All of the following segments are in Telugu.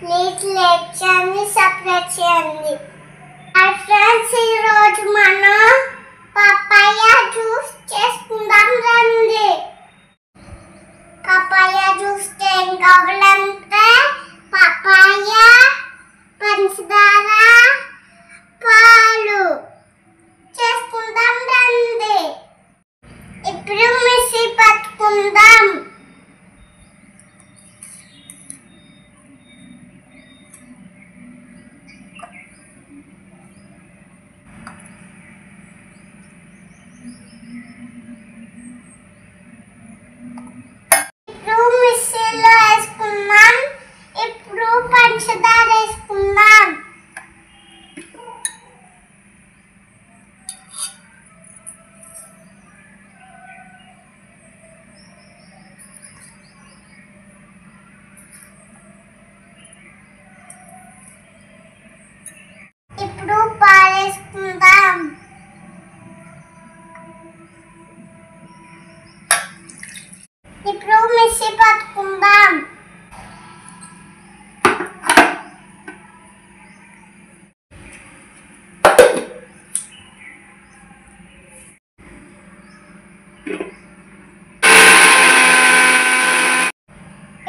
ప్లీజ్ లైక్ చేయండి, సబ్స్క్రైబ్ చేయండి. హాయ్ ఫ్రెండ్స్, ఈరోజు మనం పపాయ జ్యూస్ చేసుకుందాం రండి. పపాయ జ్యూస్ ఏం కావాలంటే పపాయ, పంచదార, పాలు చేసుకుందాం రండి. ఇప్పుడు మిక్సీ పట్టుకుందాం. మిక్సీలో వేసుకున్నాం. ఇప్పుడు పంచదార వేసుకుందాం. ఇప్పుడు పాలు వేసుకుందాం. ఇప్పుడు మిక్సీ పట్టుకుందాం.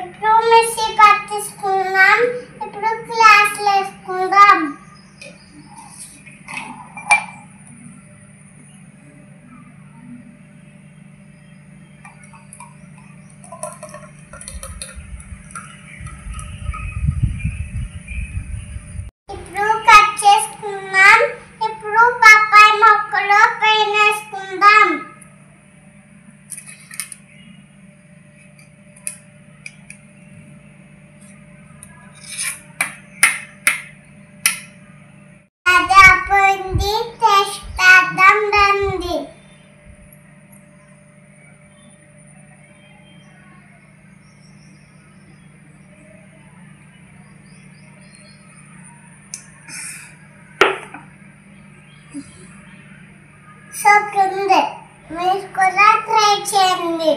ఇప్పుడు మిక్సీ పట్టేసుకుందాం. ఇప్పుడు గ్లాసులు వేసుకుందాం. ఇప్పుడు కట్ చేసుకుందాం. ఇప్పుడు పపాయ ముక్కలు పైన వేసుకుందాం. అది అయిపోయింది. టేస్ట్ చేద్దాం రండి. సూపర్ ఉంది. మీరు కూడా ట్రై చేయండి.